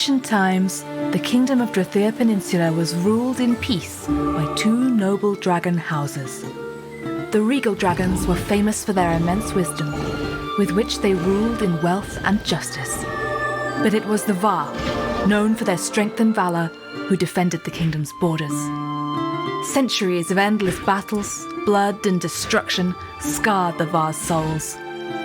ancient times, the kingdom of Drathea Peninsula was ruled in peace by two noble dragon houses. The regal dragons were famous for their immense wisdom, with which they ruled in wealth and justice. But it was the Var, known for their strength and valor, who defended the kingdom's borders. Centuries of endless battles, blood, and destruction scarred the Var's souls.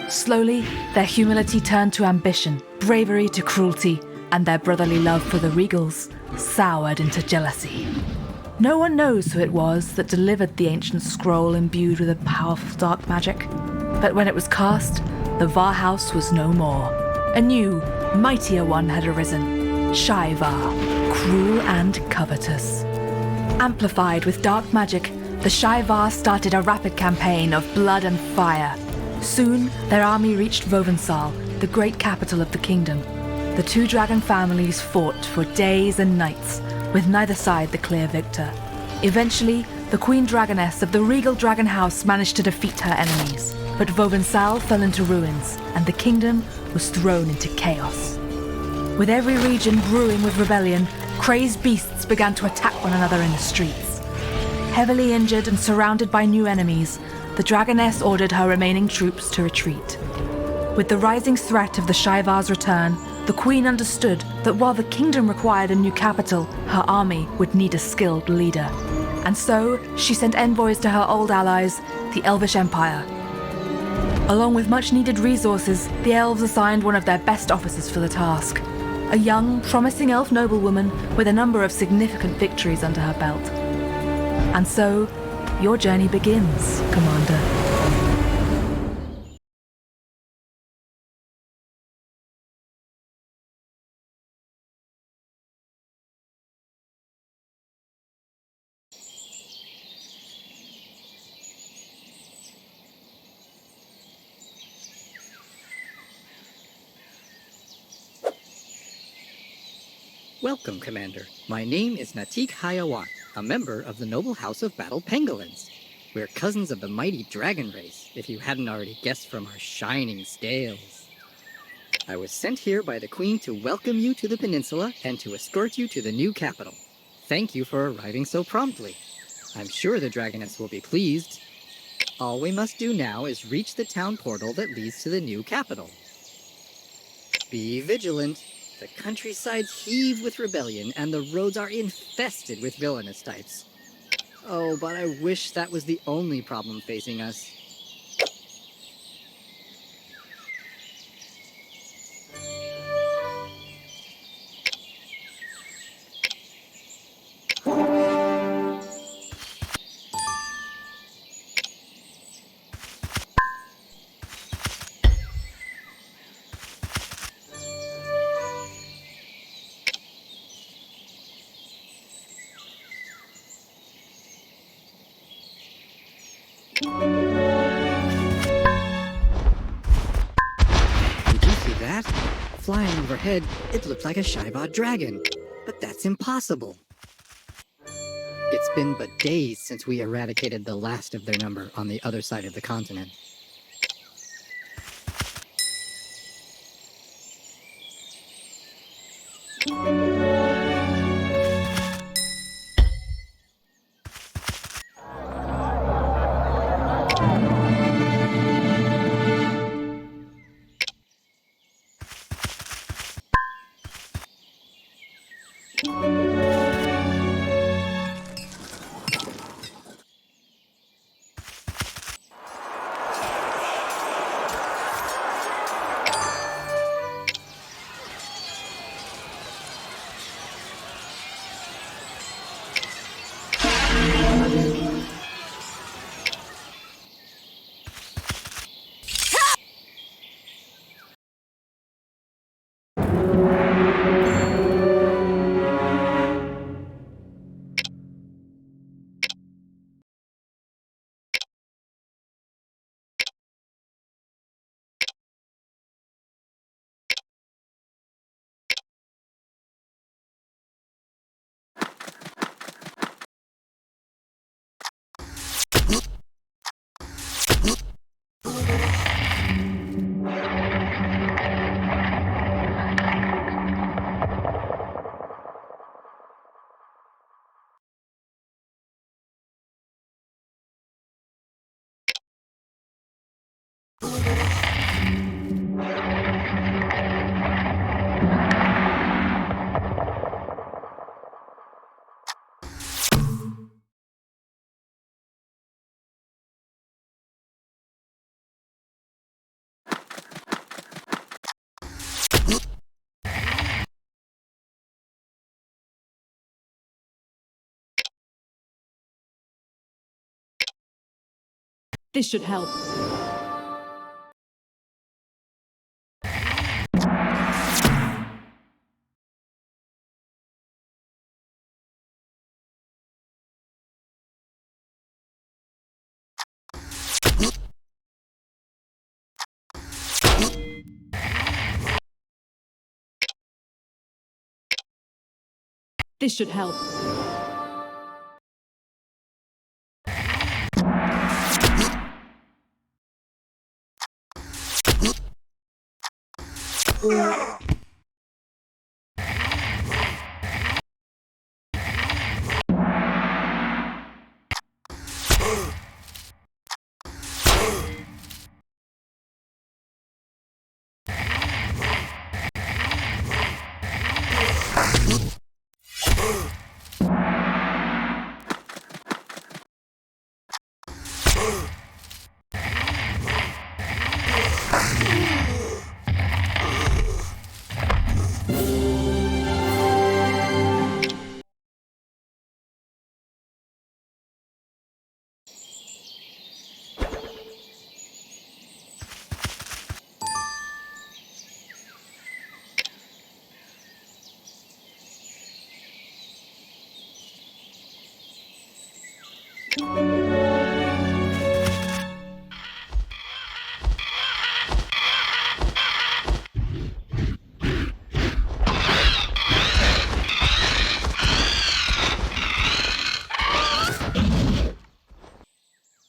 Slowly, their humility turned to ambition, bravery to cruelty, and their brotherly love for the Regals soured into jealousy. No one knows who it was that delivered the ancient scroll imbued with a powerful dark magic. But when it was cast, the Var house was no more. A new, mightier one had arisen, Shai-Var, cruel and covetous. Amplified with dark magic, the Shai-Var started a rapid campaign of blood and fire. Soon, their army reached Vovensal, the great capital of the kingdom. The two dragon families fought for days and nights, with neither side the clear victor. Eventually, the Queen Dragoness of the Regal Dragon House managed to defeat her enemies, but Vovensal fell into ruins, and the kingdom was thrown into chaos. With every region brewing with rebellion, crazed beasts began to attack one another in the streets. Heavily injured and surrounded by new enemies, the Dragoness ordered her remaining troops to retreat. With the rising threat of the Shai-Var's return, the Queen understood that while the kingdom required a new capital, her army would need a skilled leader. And so, she sent envoys to her old allies, the Elvish Empire. Along with much-needed resources, the elves assigned one of their best officers for the task. A young, promising elf noblewoman with a number of significant victories under her belt. And so, your journey begins, Commander. Welcome, Commander. My name is Natik Hayawan, a member of the noble house of Battle Pangolins. We're cousins of the mighty dragon race, if you hadn't already guessed from our shining scales. I was sent here by the Queen to welcome you to the peninsula and to escort you to the new capital. Thank you for arriving so promptly. I'm sure the Dragoness will be pleased. All we must do now is reach the town portal that leads to the new capital. Be vigilant. The countrysides heave with rebellion, and the roads are infested with villainous types. Oh, but I wish that was the only problem facing us. Did you see that? Flying overhead, it looked like a Shai-Var dragon. But that's impossible. It's been but days since we eradicated the last of their number on the other side of the continent. This should help. This should help.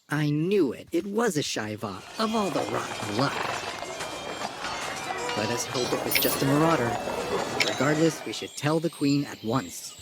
I knew it. It was a Shiva, of all the rotten luck. Let us hope it was just a marauder. Regardless, we should tell the Queen at once.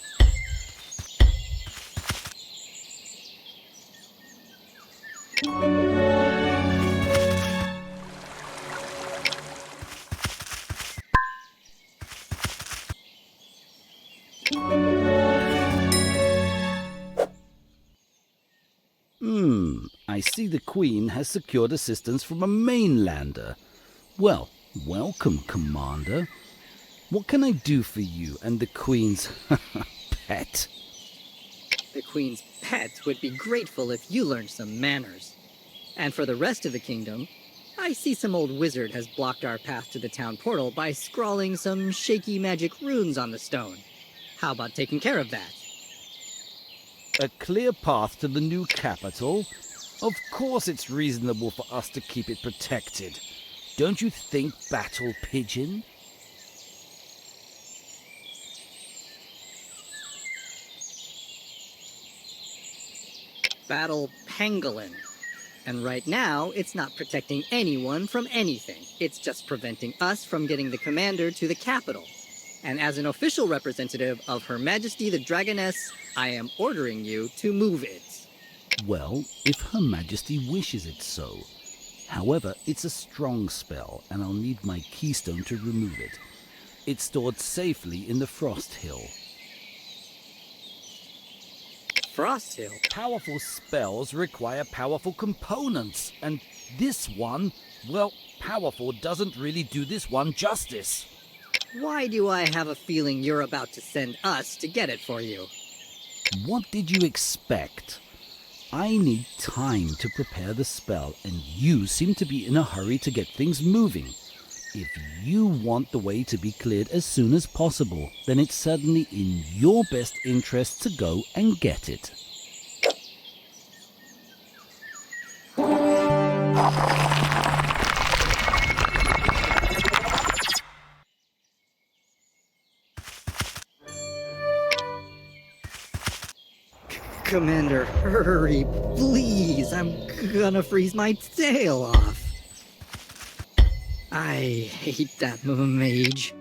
I see the Queen has secured assistance from a mainlander. Well, welcome, Commander. What can I do for you and the Queen's pet? The Queen's pet would be grateful if you learned some manners. And for the rest of the kingdom, I see some old wizard has blocked our path to the town portal by scrawling some shaky magic runes on the stone. How about taking care of that? A clear path to the new capital? Of course it's reasonable for us to keep it protected. Don't you think, Battle Pigeon? Battle Pangolin. And right now, it's not protecting anyone from anything. It's just preventing us from getting the commander to the capital. And as an official representative of Her Majesty the Dragoness, I am ordering you to move it. Well, if Her Majesty wishes it so. However, it's a strong spell, and I'll need my keystone to remove it. It's stored safely in the Frost Hill. Frost Hill? Powerful spells require powerful components, and this one, well, powerful doesn't really do this one justice. Why do I have a feeling you're about to send us to get it for you? What did you expect? I need time to prepare the spell, and you seem to be in a hurry to get things moving. If you want the way to be cleared as soon as possible, then it's certainly in your best interest to go and get it. Commander, hurry, please. I'm gonna freeze my tail off. I hate that mage.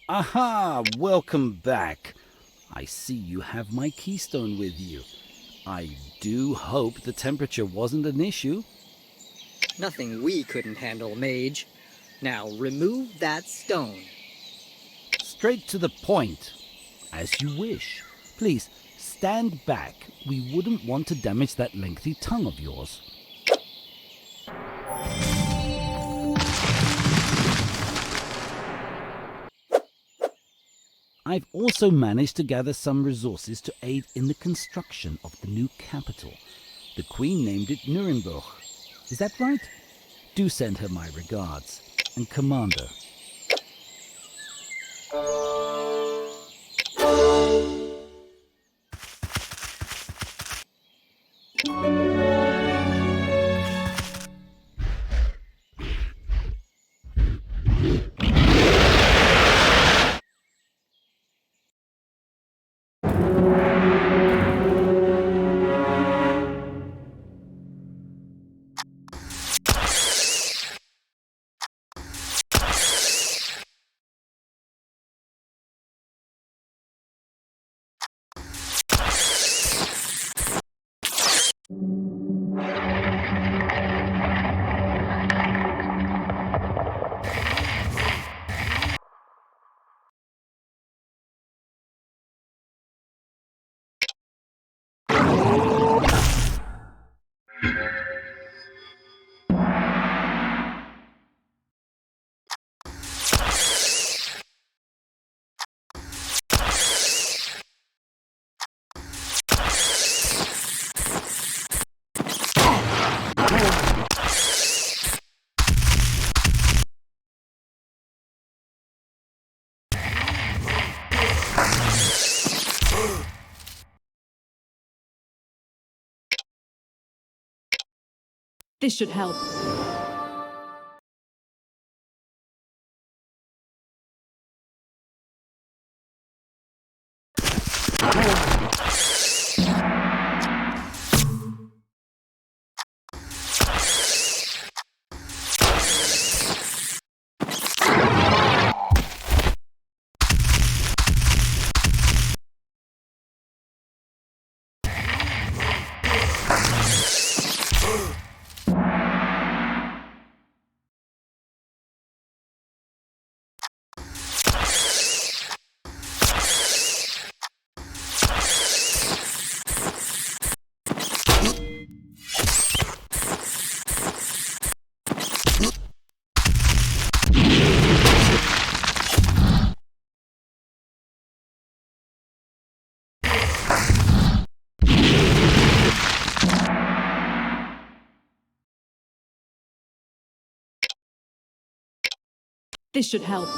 Aha! Welcome back. I see you have my keystone with you. I do hope the temperature wasn't an issue. Nothing we couldn't handle, Mage. Now remove that stone. Straight to the point. As you wish. Please, stand back. We wouldn't want to damage that lengthy tongue of yours. I've also managed to gather some resources to aid in the construction of the new capital. The Queen named it Nuremberg. Is that right? Do send her my regards. And Commander. This should help. This should help.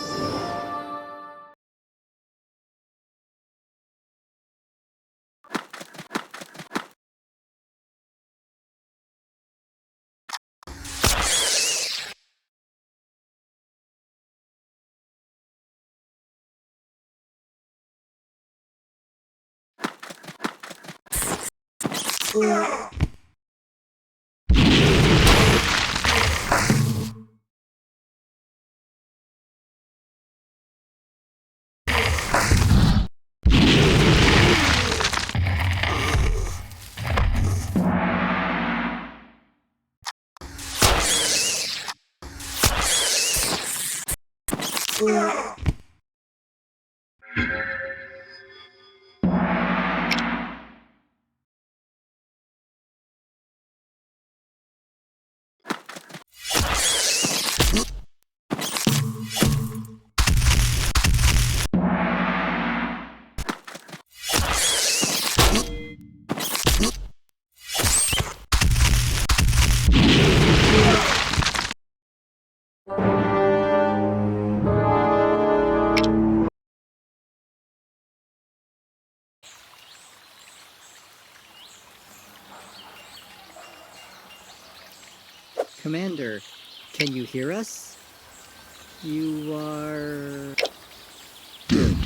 Commander, can you hear us? You are... Dead.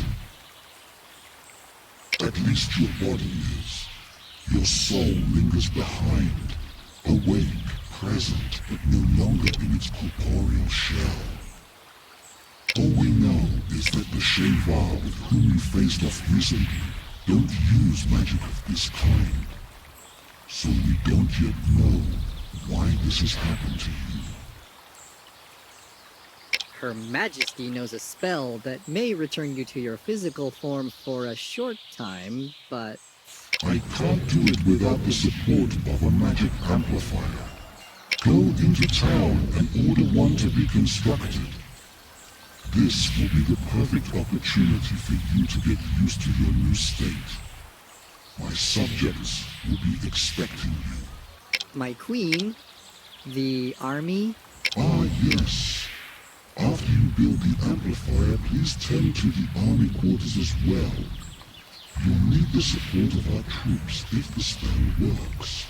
At least your body is. Your soul lingers behind, awake, present, but no longer in its corporeal shell. All we know is that the Shevar with whom you faced off recently don't use magic of this kind. So we don't yet know why this has happened to you. Her Majesty knows a spell that may return you to your physical form for a short time, but... I can't do it without the support of a magic amplifier. Go into town and order one to be constructed. This will be the perfect opportunity for you to get used to your new state. My subjects will be expecting you. My queen? The army? Ah, yes. After you build the amplifier, please tend to the army quarters as well. You'll need the support of our troops if the spell works.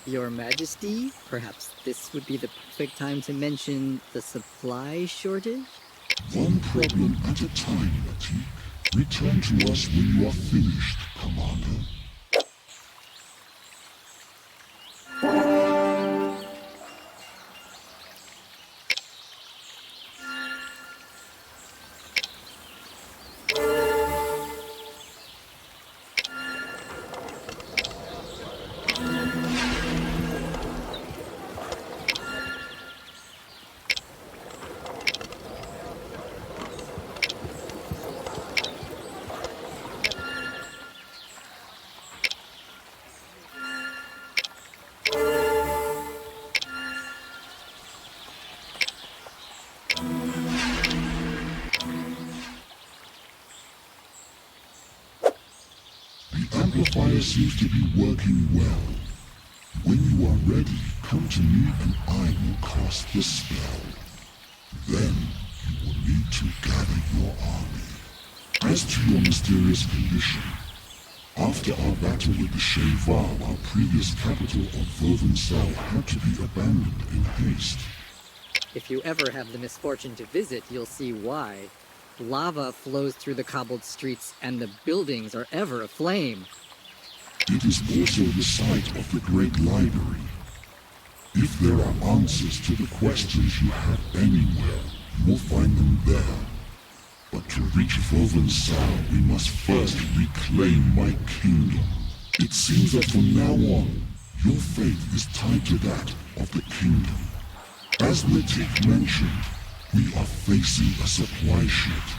Your Majesty? Perhaps this would be the perfect time to mention the supply shortage? One problem at a time, Latik. Return to us when you are finished, Commander. The amplifier seems to be working well. When you are ready, come to me and I will cast the spell. Then you will need to gather your army. As to your mysterious condition, after our battle with the Shevar, our previous capital of Vovensal had to be abandoned in haste. If you ever have the misfortune to visit, you'll see why. Lava flows through the cobbled streets, and the buildings are ever aflame. It is also the site of the Great Library. If there are answers to the questions you have anywhere, you will find them there. But to reach Vovensal, we must first reclaim my kingdom. It seems that from now on, your fate is tied to that of the kingdom. As Latik mentioned, we are facing a supply shortage.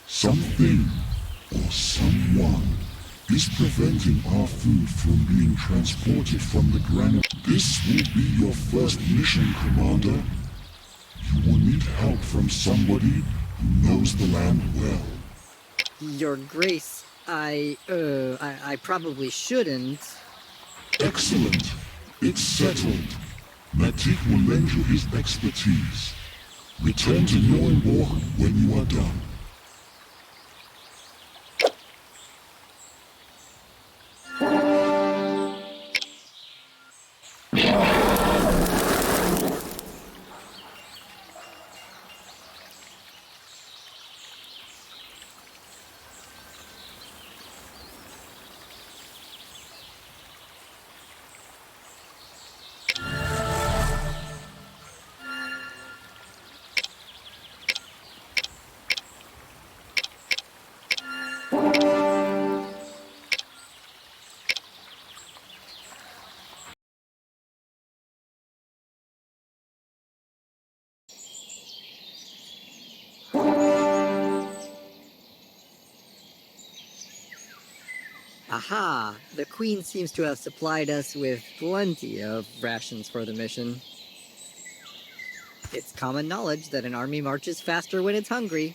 Something, or someone, is preventing our food from being transported from the granite. This will be your first mission, Commander. You will need help from somebody who knows the land well. Your Grace, I probably shouldn't. Excellent. It's settled. Latik will lend you his expertise. Return to Neuenborg when you are done. Aha! The Queen seems to have supplied us with plenty of rations for the mission. It's common knowledge that an army marches faster when it's hungry.